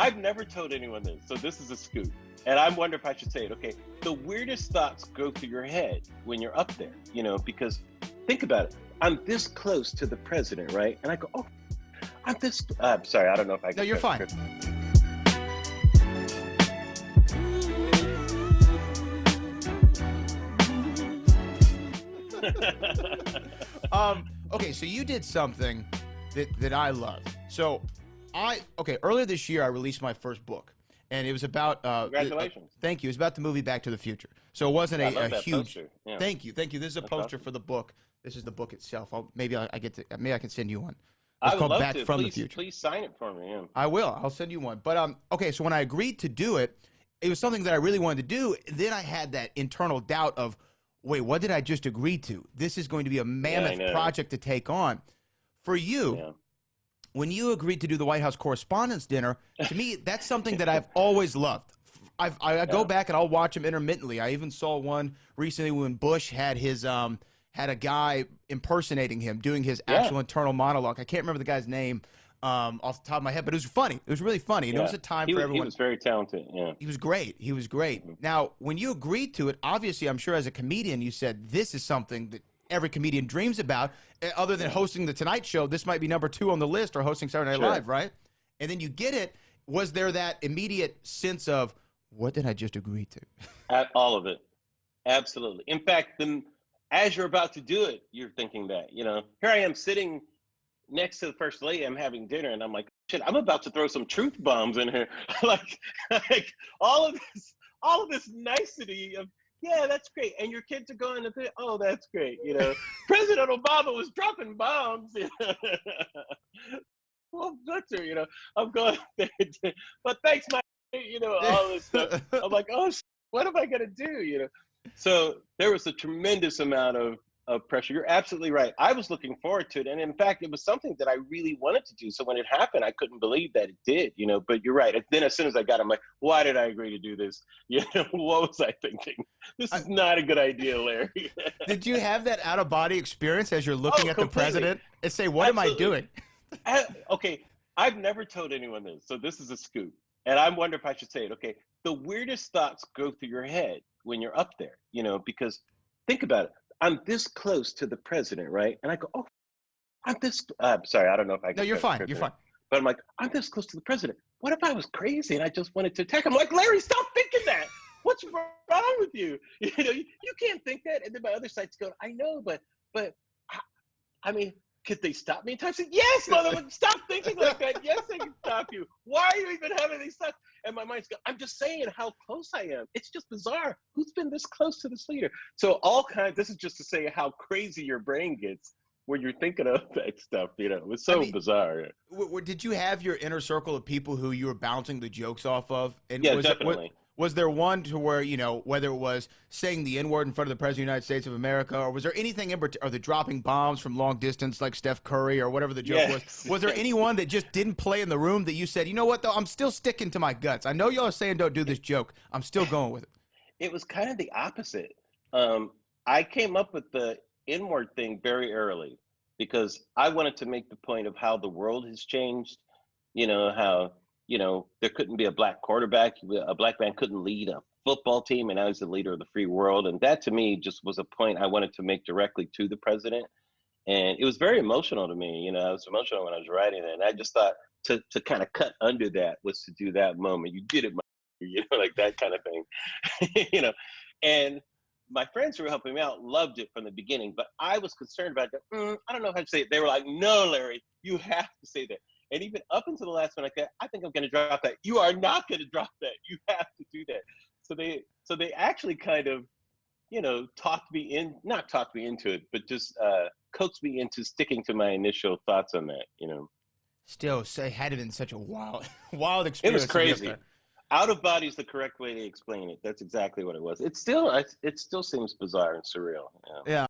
I've never told anyone this, so this is a scoop. And I wonder if I should say it. Okay, the weirdest thoughts go through your head when you're up there, because think about it. I'm this close to the president, right? And I go, oh, I'm this. I'm sorry, I don't know if I can. No, you're fine. Okay, so you did something that I love. So earlier this year I released my first book, and it was about Congratulations. Thank you. It was about the movie Back to the Future. So it wasn't a huge poster. Yeah. Thank you. This is a That's poster awesome. for the book. This is the book itself. Maybe I can send you one. I It's would called love Back to. from the Please, Future. please sign it for me. Yeah. I will. I'll send you one. But okay, so when I agreed to do it, it was something that I really wanted to do. Then I had that internal doubt of, wait, what did I just agree to? This is going to be a mammoth project to take on. For you, when you agreed to do the White House Correspondence Dinner, to me, that's something that I've always loved. I go back and I'll watch them intermittently. I even saw one recently when Bush had his had a guy impersonating him, doing his actual internal monologue. I can't remember the guy's name off the top of my head, but it was funny. It was really funny. And it was a time for everyone. He was very talented. Yeah. He was great. He was great. Now, when you agreed to it, obviously, I'm sure as a comedian, you said this is something that every comedian dreams about. Other than hosting the Tonight Show, this might be number 2 on the list, or hosting Saturday Night Live, right? And then you get it. Was there that immediate sense of, what did I just agree to? All of it. Absolutely. In fact, as you're about to do it, you're thinking that, here I am sitting next to the First Lady, I'm having dinner, and I'm like, shit, I'm about to throw some truth bombs in here. like all of this nicety of, yeah, that's great. And your kids are going to think, oh, that's great. President Obama was dropping bombs. Well, that's her, I'm going there. But thanks, Mike. All this stuff. I'm like, oh, what am I going to do? So there was a tremendous amount of pressure. You're absolutely right. I was looking forward to it. And in fact, it was something that I really wanted to do. So when it happened, I couldn't believe that it did, but you're right. And then as soon as I got it, I'm like, why did I agree to do this? What was I thinking? This is not a good idea, Larry. Did you have that out-of-body experience as you're looking at completely. the president and say, what am I doing? Okay, I've never told anyone this, so this is a scoop. And I wonder if I should say it. Okay, the weirdest thoughts go through your head when you're up there, because think about it. I'm this close to the president, right? And I go, oh, I'm this. I'm sorry, I don't know if I can. No, you're fine. You're fine. But I'm like, I'm this close to the president. What if I was crazy and I just wanted to attack him? I'm like, Larry, stop thinking that. What's wrong with you? You can't think that. And then my other side's going, I know, but I mean, could they stop me? And I said, yes, motherfucker, stop thinking like that. Yes, they can stop you. Why are you even having these thoughts? And my mind's going, I'm just saying how close I am. It's just bizarre. Who's been this close to this leader? So this is just to say how crazy your brain gets when you're thinking of that stuff. It's so bizarre. Did you have your inner circle of people who you were bouncing the jokes off of? And yeah, definitely. Was there one to where, whether it was saying the N-word in front of the President of the United States of America, or was there anything or the dropping bombs from long distance like Steph Curry or whatever the joke was? Was there anyone that just didn't play in the room that you said, you know what, though, I'm still sticking to my guts. I know y'all are saying don't do this joke. I'm still going with it. It was kind of the opposite. I came up with the N-word thing very early because I wanted to make the point of how the world has changed, how there couldn't be a black quarterback. A black man couldn't lead a football team, and I was the leader of the free world. And that, to me, just was a point I wanted to make directly to the president. And it was very emotional to me. I was emotional when I was writing it. And I just thought to kind of cut under that was to do that moment. You did it, like that kind of thing, And my friends who were helping me out loved it from the beginning, but I was concerned about that. I don't know how to say it. They were like, no, Larry, you have to say that. And even up until the last one, I think I'm going to drop that. You are not going to drop that. You have to do that. So they actually kind of, not talked me into it, but just coaxed me into sticking to my initial thoughts on that. Still, it had been such a wild experience. It was crazy. Out of body is the correct way to explain it. That's exactly what it was. It still seems bizarre and surreal. Yeah.